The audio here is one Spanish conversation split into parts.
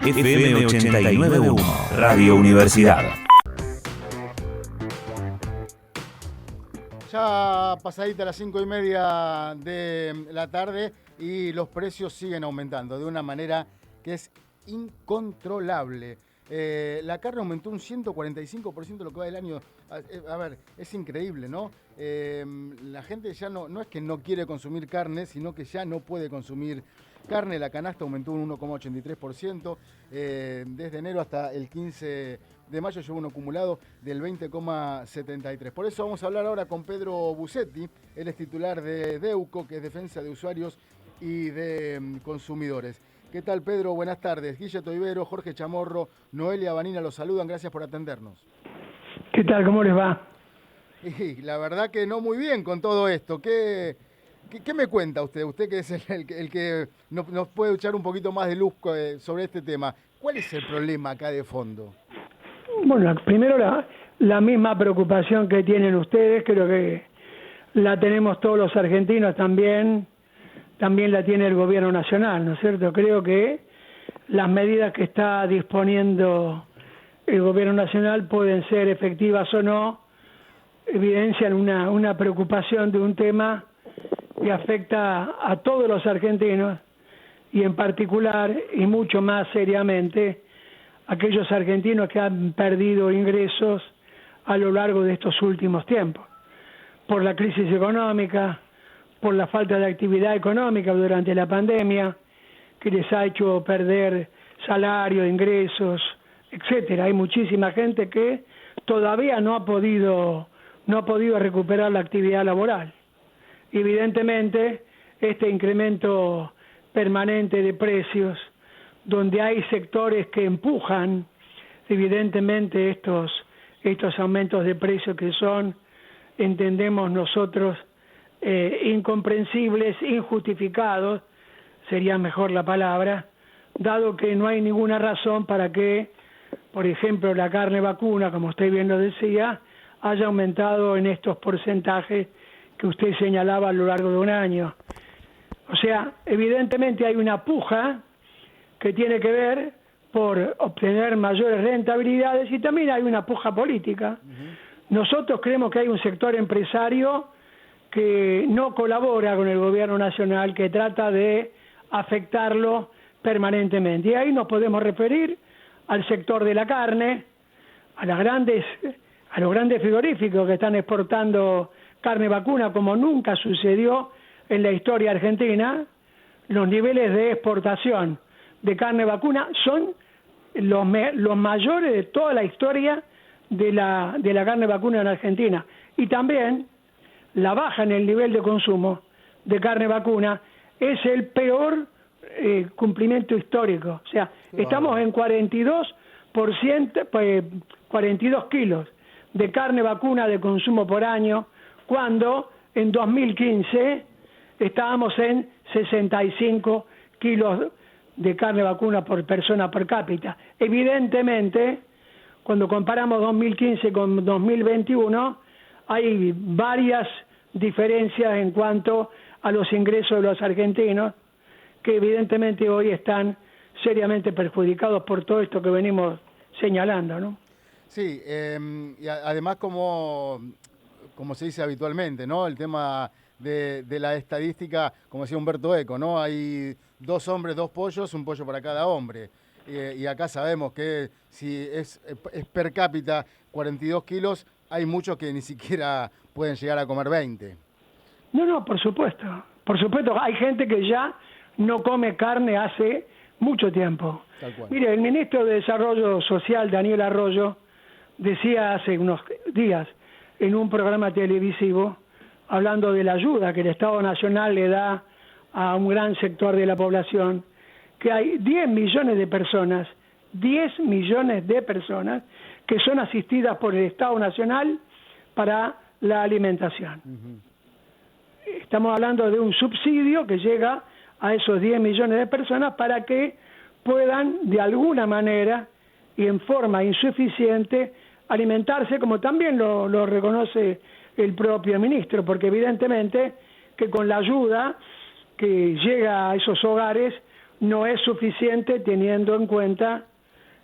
FM 89.1, Radio Universidad. Ya pasadita las 5:30 de la tarde y los precios siguen aumentando de una manera que es incontrolable. La carne aumentó un 145% lo que va del año. A ver, es increíble, ¿no? La gente ya no es que no quiere consumir carne, sino que ya no puede consumir carne. La canasta aumentó un 1,83%. Desde enero hasta el 15 de mayo lleva un acumulado del 20,73%. Por eso vamos a hablar ahora con Pedro Busetti. Él es titular de DEUCO, que es Defensa de Usuarios y de Consumidores. ¿Qué tal, Pedro? Buenas tardes. Guille Toibero, Jorge Chamorro, Noelia Vanina los saludan. Gracias por atendernos. ¿Qué tal? ¿Cómo les va? Y la verdad que no muy bien con todo esto. ¿Qué me cuenta usted? Usted que es el que nos puede echar un poquito más de luz sobre este tema. ¿Cuál es el problema acá de fondo? Bueno, primero la misma preocupación que tienen ustedes, creo que la tenemos todos los argentinos también la tiene el gobierno nacional, ¿no es cierto? Creo que las medidas que está disponiendo el gobierno nacional pueden ser efectivas o no, evidencian una preocupación de un tema que afecta a todos los argentinos y en particular y mucho más seriamente aquellos argentinos que han perdido ingresos a lo largo de estos últimos tiempos, por la crisis económica, por la falta de actividad económica durante la pandemia, que les ha hecho perder salario, ingresos, etcétera. Hay muchísima gente que todavía no ha podido recuperar la actividad laboral. Evidentemente, este incremento permanente de precios, donde hay sectores que empujan, evidentemente estos aumentos de precios que son, entendemos nosotros, incomprensibles, injustificados, sería mejor la palabra, dado que no hay ninguna razón para que, por ejemplo, la carne vacuna, como usted bien lo decía, haya aumentado en estos porcentajes que usted señalaba a lo largo de un año. O sea, evidentemente hay una puja que tiene que ver por obtener mayores rentabilidades y también hay una puja política. Nosotros creemos que hay un sector empresario que no colabora con el gobierno nacional, que trata de afectarlo permanentemente. Y ahí nos podemos referir al sector de la carne, a los grandes frigoríficos que están exportando carne vacuna como nunca sucedió en la historia argentina. Los niveles de exportación de carne vacuna son los mayores de toda la historia de la carne vacuna en Argentina. Y también la baja en el nivel de consumo de carne vacuna es el peor cumplimiento histórico. O sea, estamos en 42 kilos de carne vacuna de consumo por año, cuando en 2015 estábamos en 65 kilos de carne vacuna por persona per cápita. Evidentemente, cuando comparamos 2015 con 2021, hay varias diferencias en cuanto a los ingresos de los argentinos, que evidentemente hoy están seriamente perjudicados por todo esto que venimos señalando, ¿no? Sí, y además como se dice habitualmente, ¿no? El tema de la estadística, como decía Humberto Eco, ¿no? Hay 2 hombres, 2 pollos, un pollo para cada hombre. Y acá sabemos que si es per cápita 42 kilos, hay muchos que ni siquiera pueden llegar a comer 20. No, por supuesto. Por supuesto, hay gente que ya no come carne hace mucho tiempo. Tal cual. Mire, el ministro de Desarrollo Social, Daniel Arroyo, decía hace unos días en un programa televisivo, hablando de la ayuda que el Estado Nacional le da a un gran sector de la población, que hay 10 millones de personas que son asistidas por el Estado Nacional para la alimentación. Estamos hablando de un subsidio que llega a esos 10 millones de personas para que puedan de alguna manera y en forma insuficiente alimentarse, como también lo reconoce el propio ministro, porque evidentemente que con la ayuda que llega a esos hogares no es suficiente teniendo en cuenta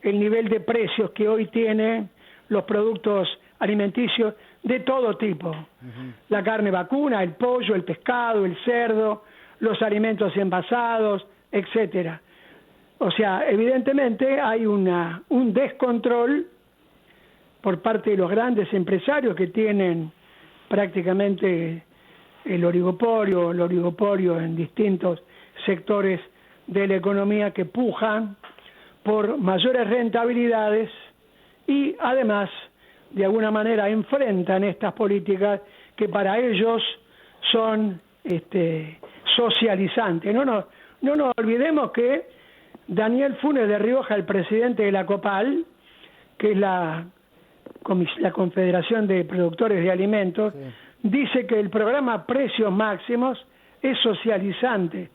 el nivel de precios que hoy tienen los productos alimenticios de todo tipo. La carne vacuna, el pollo, el pescado, el cerdo, los alimentos envasados, etcétera. O sea, evidentemente hay un descontrol por parte de los grandes empresarios que tienen prácticamente el oligopolio en distintos sectores de la economía que pujan por mayores rentabilidades y además de alguna manera enfrentan estas políticas que para ellos son socializantes. No nos olvidemos que Daniel Funes de Rioja, el presidente de la COPAL, que es la Confederación de Productores de Alimentos, sí, dice que el programa Precios Máximos es socializante.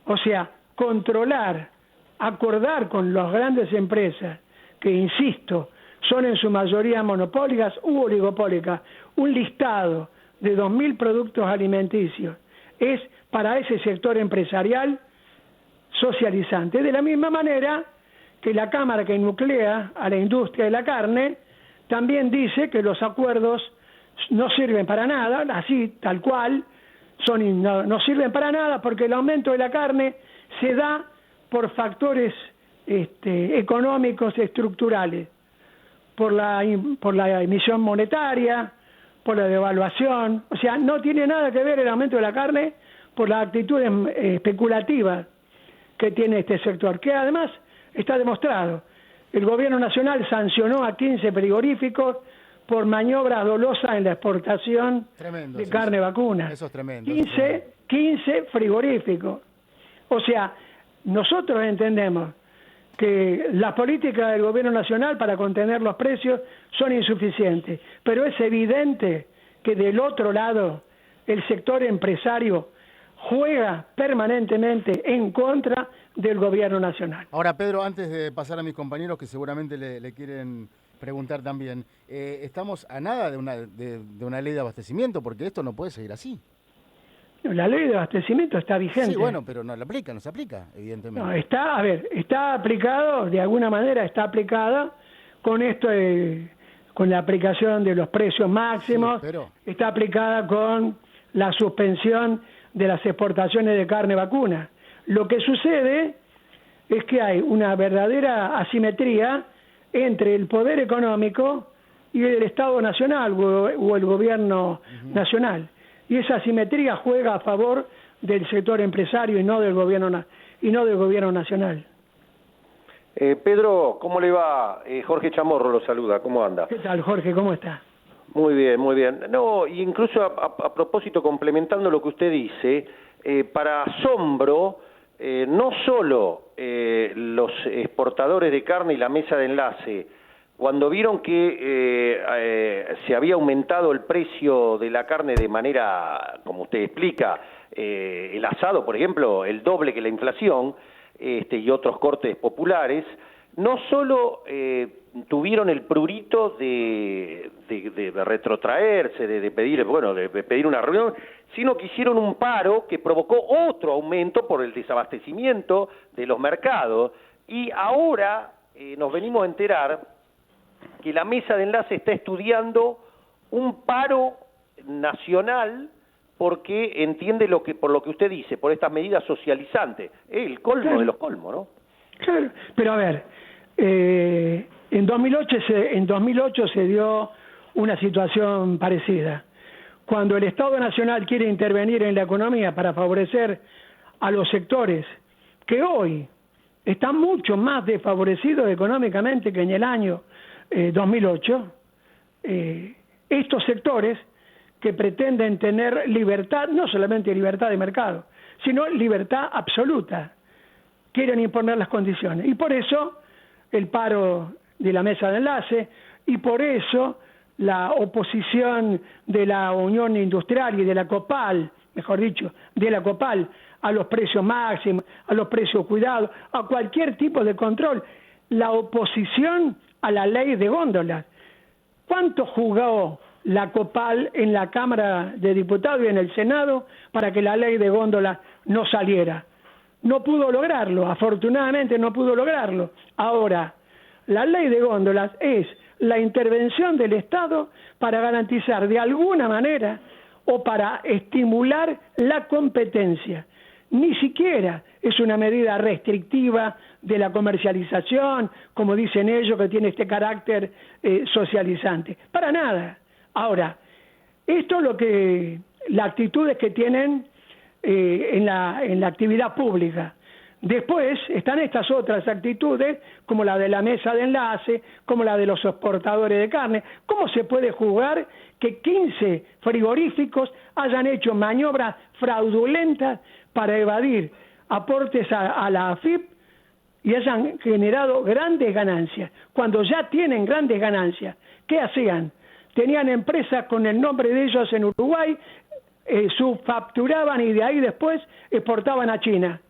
O sea, controlar, acordar con las grandes empresas, que insisto, son en su mayoría monopólicas u oligopólicas, un listado de 2.000 productos alimenticios, es para ese sector empresarial socializante. De la misma manera que la Cámara que nuclea a la industria de la carne también dice que los acuerdos no sirven para nada, así tal cual, no sirven para nada porque el aumento de la carne se da por factores económicos estructurales, por la emisión monetaria, por la devaluación, o sea, no tiene nada que ver el aumento de la carne por las actitudes especulativas que tiene este sector, que además está demostrado. El gobierno nacional sancionó a 15 frigoríficos por maniobras dolosas en la exportación de carne vacuna. Eso es tremendo. 15 frigoríficos. O sea, nosotros entendemos que las políticas del gobierno nacional para contener los precios son insuficientes, pero es evidente que del otro lado el sector empresario juega permanentemente en contra del gobierno nacional. Ahora, Pedro, antes de pasar a mis compañeros que seguramente le quieren preguntar también, estamos a nada de una ley de abastecimiento, porque esto no puede seguir así. La ley de abastecimiento está vigente. Sí, bueno, pero no se aplica, evidentemente. No, está aplicado, de alguna manera está aplicada con esto, con la aplicación de los precios máximos, sí, pero está aplicada con la suspensión de las exportaciones de carne vacuna. Lo que sucede es que hay una verdadera asimetría entre el poder económico y el Estado nacional o el gobierno nacional. Y esa asimetría juega a favor del sector empresario y no del gobierno nacional. Pedro, ¿cómo le va? Jorge Chamorro lo saluda, ¿cómo anda? ¿Qué tal, Jorge? ¿Cómo está? Muy bien, muy bien. No, incluso a propósito, complementando lo que usted dice, para asombro, no solo los exportadores de carne y la mesa de enlace, cuando vieron que se había aumentado el precio de la carne de manera, como usted explica, el asado, por ejemplo, el doble que la inflación, y otros cortes populares, no solo tuvieron el prurito de retrotraerse, de pedir una reunión, sino que hicieron un paro que provocó otro aumento por el desabastecimiento de los mercados. Y ahora nos venimos a enterar que la mesa de enlace está estudiando un paro nacional porque entiende por lo que usted dice, por estas medidas socializantes. El colmo, claro, de los colmos, ¿no? Claro, pero a ver, en 2008 se dio una situación parecida. Cuando el Estado Nacional quiere intervenir en la economía para favorecer a los sectores que hoy están mucho más desfavorecidos económicamente que en el año 2008, estos sectores que pretenden tener libertad, no solamente libertad de mercado, sino libertad absoluta, quieren imponer las condiciones. Y por eso el paro de la mesa de enlace, y por eso la oposición de la Unión Industrial y de la COPAL, mejor dicho, de la COPAL, a los precios máximos, a los precios cuidados, a cualquier tipo de control, la oposición a la ley de góndolas. ¿Cuánto jugó la COPAL en la Cámara de Diputados y en el Senado para que la ley de góndolas no saliera? no pudo lograrlo, afortunadamente no pudo lograrlo. Ahora, la ley de góndolas es la intervención del Estado para garantizar de alguna manera o para estimular la competencia. Ni siquiera es una medida restrictiva de la comercialización, como dicen ellos, que tiene este carácter socializante. Para nada. Ahora, esto es lo que las actitudes que tienen en la actividad pública. Después están estas otras actitudes, como la de la mesa de enlace, como la de los exportadores de carne. ¿Cómo se puede juzgar que 15 frigoríficos hayan hecho maniobras fraudulentas para evadir aportes a la AFIP y hayan generado grandes ganancias? Cuando ya tienen grandes ganancias, ¿qué hacían? Tenían empresas con el nombre de ellos en Uruguay, subfacturaban y de ahí después exportaban a China.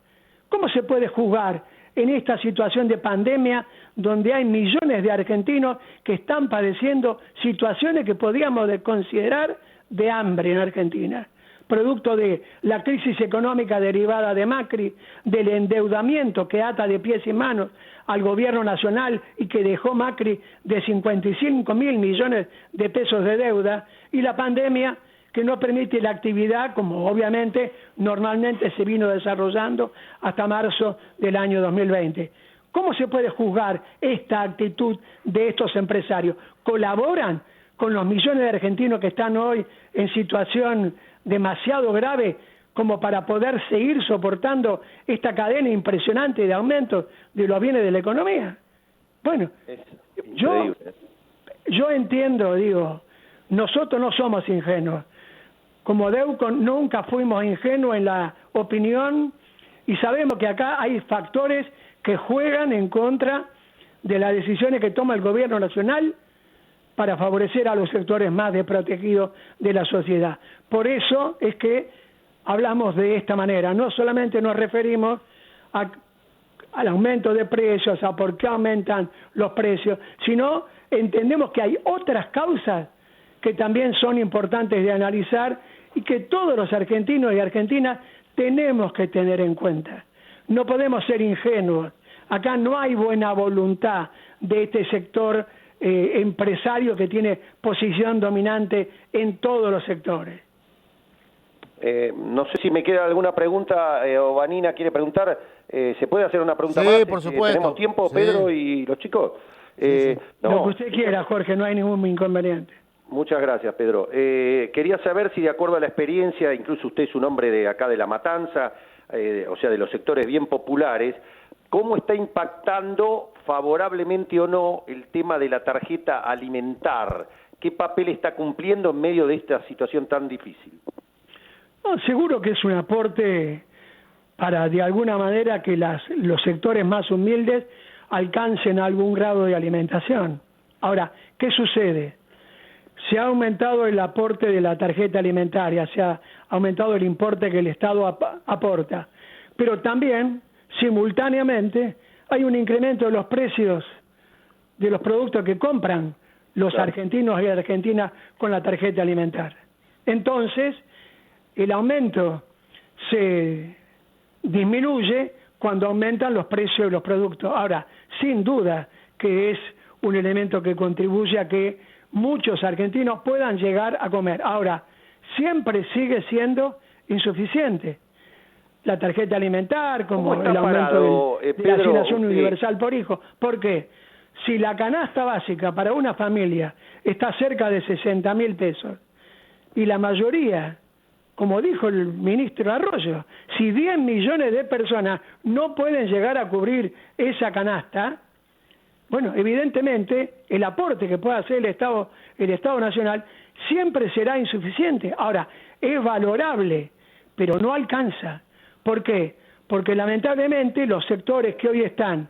¿Cómo se puede juzgar en esta situación de pandemia donde hay millones de argentinos que están padeciendo situaciones que podríamos considerar de hambre en Argentina? Producto de la crisis económica derivada de Macri, del endeudamiento que ata de pies y manos al gobierno nacional y que dejó Macri de 55.000 millones de pesos de deuda, y la pandemia que no permite la actividad como obviamente normalmente se vino desarrollando hasta marzo del año 2020. ¿Cómo se puede juzgar esta actitud de estos empresarios? ¿Colaboran con los millones de argentinos que están hoy en situación demasiado grave como para poder seguir soportando esta cadena impresionante de aumento de los bienes de la economía? Bueno, yo entiendo, digo, nosotros no somos ingenuos. Como Deuco nunca fuimos ingenuos en la opinión y sabemos que acá hay factores que juegan en contra de las decisiones que toma el gobierno nacional para favorecer a los sectores más desprotegidos de la sociedad. Por eso es que hablamos de esta manera. No solamente nos referimos al aumento de precios, a por qué aumentan los precios, sino entendemos que hay otras causas que también son importantes de analizar y que todos los argentinos y argentinas tenemos que tener en cuenta. No podemos ser ingenuos. Acá no hay buena voluntad de este sector empresario que tiene posición dominante en todos los sectores. No sé si me queda alguna pregunta o Vanina quiere preguntar. ¿Se puede hacer una pregunta sí, más? Por supuesto. ¿Tenemos tiempo, sí. Pedro y los chicos? Sí. No. Lo que usted quiera, Jorge, no hay ningún inconveniente. Muchas gracias, Pedro. Quería saber si de acuerdo a la experiencia, incluso usted es un hombre de acá de La Matanza, o sea, de los sectores bien populares, ¿cómo está impactando favorablemente o no el tema de la tarjeta alimentar? ¿Qué papel está cumpliendo en medio de esta situación tan difícil? No, seguro que es un aporte para, de alguna manera, que los sectores más humildes alcancen algún grado de alimentación. Ahora, ¿qué sucede? Se ha aumentado el aporte de la tarjeta alimentaria, se ha aumentado el importe que el Estado aporta, pero también, simultáneamente, hay un incremento de los precios de los productos que compran los argentinos y argentinas con la tarjeta alimentaria. Entonces, el aumento se disminuye cuando aumentan los precios de los productos. Ahora, sin duda que es un elemento que contribuye a que muchos argentinos puedan llegar a comer. Ahora, siempre sigue siendo insuficiente la tarjeta alimentar, como el aumento de la asignación universal por hijo. ¿Por qué? Si la canasta básica para una familia está cerca de 60.000 pesos y la mayoría, como dijo el ministro Arroyo, si 10 millones de personas no pueden llegar a cubrir esa canasta, bueno, evidentemente el aporte que pueda hacer el Estado Nacional siempre será insuficiente. Ahora, es valorable, pero no alcanza. ¿Por qué? Porque lamentablemente los sectores que hoy están,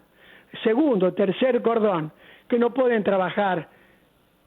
segundo, tercer cordón, que no pueden trabajar,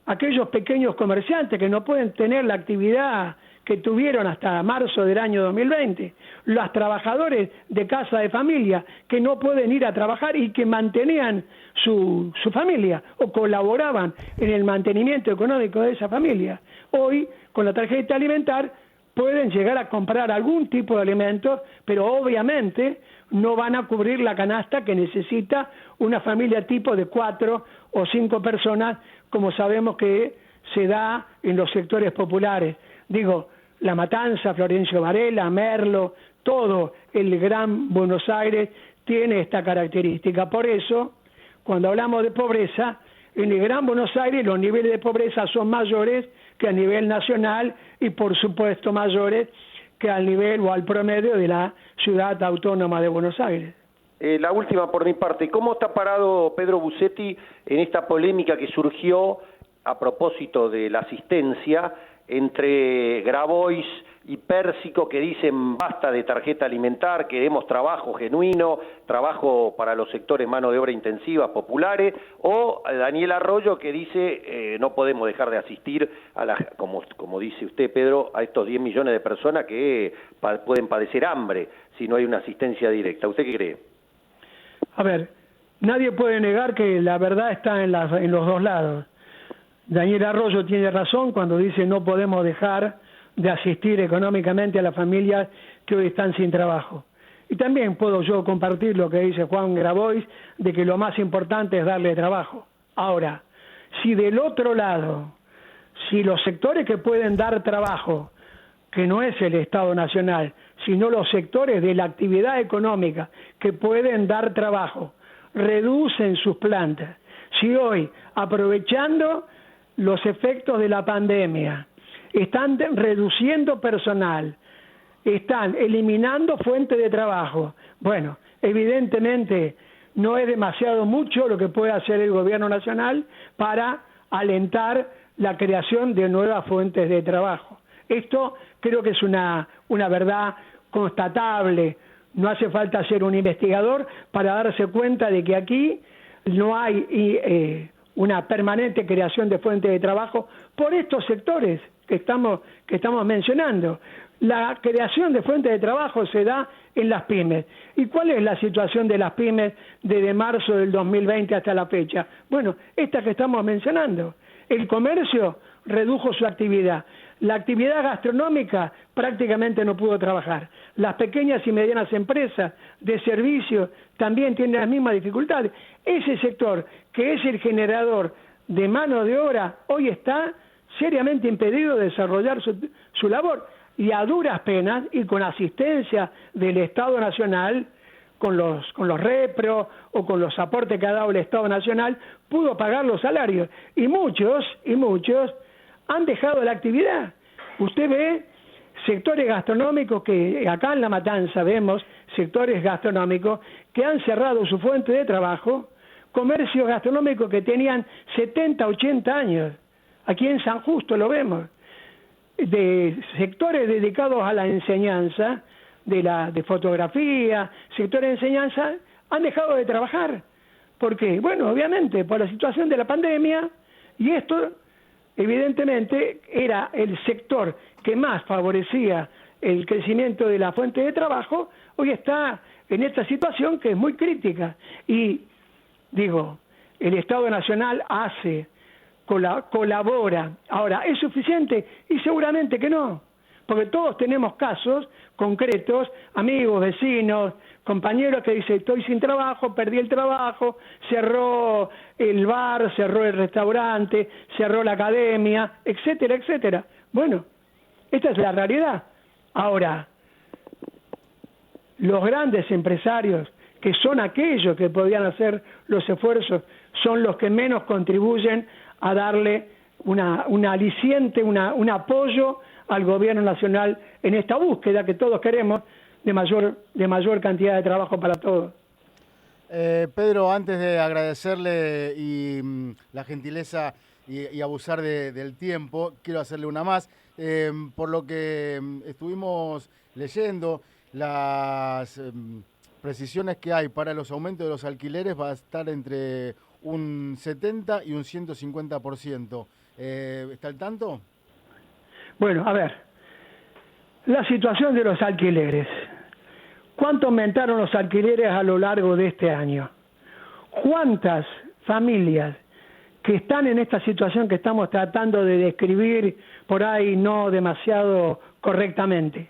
aquellos pequeños comerciantes que no pueden tener la actividad que tuvieron hasta marzo del año 2020, los trabajadores de casa de familia que no pueden ir a trabajar y que mantenían su familia o colaboraban en el mantenimiento económico de esa familia. Hoy, con la tarjeta alimentar, pueden llegar a comprar algún tipo de alimentos, pero obviamente no van a cubrir la canasta que necesita una familia tipo de 4 o 5 personas, como sabemos que se da en los sectores populares. Digo, La Matanza, Florencio Varela, Merlo, todo el Gran Buenos Aires tiene esta característica. Por eso, cuando hablamos de pobreza, en el Gran Buenos Aires los niveles de pobreza son mayores que a nivel nacional y por supuesto mayores que al nivel o al promedio de la ciudad autónoma de Buenos Aires. La última por mi parte, ¿cómo está parado Pedro Busetti en esta polémica que surgió a propósito de la asistencia entre Grabois y Pérsico, que dicen basta de tarjeta alimentar, queremos trabajo genuino, trabajo para los sectores mano de obra intensiva populares, o Daniel Arroyo, que dice no podemos dejar de asistir a como dice usted, Pedro, a estos 10 millones de personas que pueden padecer hambre si no hay una asistencia directa? ¿Usted qué cree? A ver, nadie puede negar que la verdad está en los dos lados. Daniel Arroyo tiene razón cuando dice no podemos dejar de asistir económicamente a las familias que hoy están sin trabajo. Y también puedo yo compartir lo que dice Juan Grabois, de que lo más importante es darle trabajo. Ahora, si del otro lado, si los sectores que pueden dar trabajo, que no es el Estado Nacional, sino los sectores de la actividad económica que pueden dar trabajo, reducen sus plantas, si hoy, aprovechando los efectos de la pandemia, están reduciendo personal, están eliminando fuentes de trabajo, bueno, evidentemente no es demasiado mucho lo que puede hacer el gobierno nacional para alentar la creación de nuevas fuentes de trabajo. Esto creo que es una verdad constatable, no hace falta ser un investigador para darse cuenta de que aquí no hay una permanente creación de fuentes de trabajo por estos sectores que estamos mencionando. La creación de fuentes de trabajo se da en las pymes. ¿Y cuál es la situación de las pymes desde marzo del 2020 hasta la fecha? Bueno, esta que estamos mencionando. El comercio redujo su actividad. La actividad gastronómica prácticamente no pudo trabajar. Las pequeñas y medianas empresas de servicios también tienen las mismas dificultades. Ese sector, que es el generador de mano de obra, hoy está seriamente impedido de desarrollar su labor. Y a duras penas, y con asistencia del Estado Nacional, con los repros o con los aportes que ha dado el Estado Nacional, pudo pagar los salarios. Y muchos han dejado la actividad. Usted ve sectores gastronómicos que acá en La Matanza vemos sectores gastronómicos que han cerrado su fuente de trabajo, comercios gastronómicos que tenían 70, 80 años. Aquí en San Justo lo vemos, de sectores dedicados a la enseñanza, de fotografía, sectores de enseñanza, han dejado de trabajar. ¿Por qué? Bueno, obviamente, por la situación de la pandemia, y esto, evidentemente, era el sector que más favorecía el crecimiento de la fuente de trabajo, hoy está en esta situación que es muy crítica. Y, digo, el Estado Nacional colabora. Ahora, ¿es suficiente? Y seguramente que no, porque todos tenemos casos concretos, amigos, vecinos, compañeros que dicen estoy sin trabajo, perdí el trabajo, cerró el bar, cerró el restaurante, cerró la academia, etcétera, etcétera. Bueno, esta es la realidad. Ahora, los grandes empresarios, que son aquellos que podían hacer los esfuerzos, son los que menos contribuyen a darle un aliciente, un apoyo al gobierno nacional en esta búsqueda que todos queremos de mayor cantidad de trabajo para todos. Pedro, antes de agradecerle la gentileza y abusar del tiempo, quiero hacerle una más. Por lo que estuvimos leyendo, las precisiones que hay para los aumentos de los alquileres va a estar entre un 70 y un 150%. ¿Está al tanto? Bueno, a ver, la situación de los alquileres. ¿Cuánto aumentaron los alquileres a lo largo de este año? ¿Cuántas familias que están en esta situación que estamos tratando de describir por ahí no demasiado correctamente,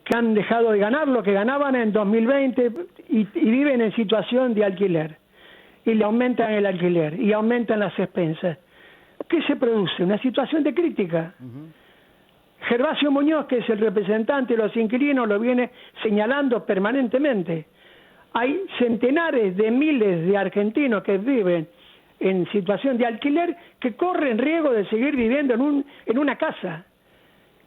que han dejado de ganar lo que ganaban en 2020 y viven en situación de alquiler, y le aumentan el alquiler y aumentan las expensas. ¿Qué se produce? Una situación de crítica. Gervasio Muñoz, que es el representante de los inquilinos, lo viene señalando permanentemente. Hay centenares de miles de argentinos que viven en situación de alquiler que corren riesgo de seguir viviendo en una casa,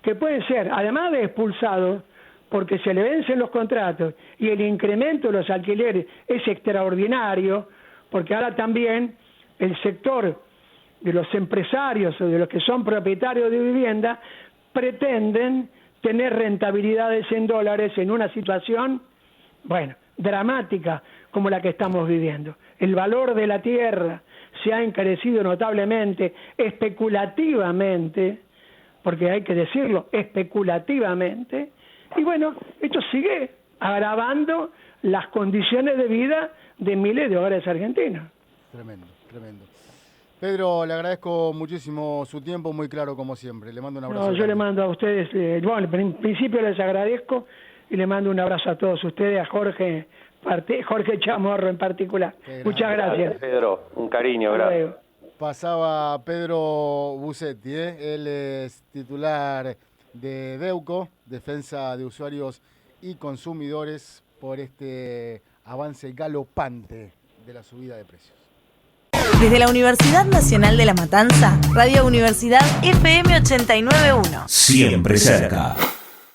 que pueden ser, además de expulsados, porque se le vencen los contratos y el incremento de los alquileres es extraordinario, porque ahora también el sector de los empresarios o de los que son propietarios de vivienda pretenden tener rentabilidades en dólares en una situación, bueno, dramática como la que estamos viviendo. El valor de la tierra se ha encarecido notablemente, especulativamente, porque hay que decirlo, especulativamente, y bueno, esto sigue agravando las condiciones de vida de miles de hogares argentinos. Tremendo, tremendo. Pedro, le agradezco muchísimo su tiempo, muy claro como siempre. Le mando un abrazo. No, yo le mando a ustedes, bueno, en principio les agradezco y le mando un abrazo a todos ustedes, a Jorge Chamorro en particular. Muchas gracias. Pedro, un cariño, gracias. Pasaba Pedro Busetti, él es titular de DEUCO, Defensa de Usuarios y Consumidores, por este avance galopante de la subida de precios. Desde la Universidad Nacional de La Matanza, Radio Universidad FM 89.1. Siempre cerca.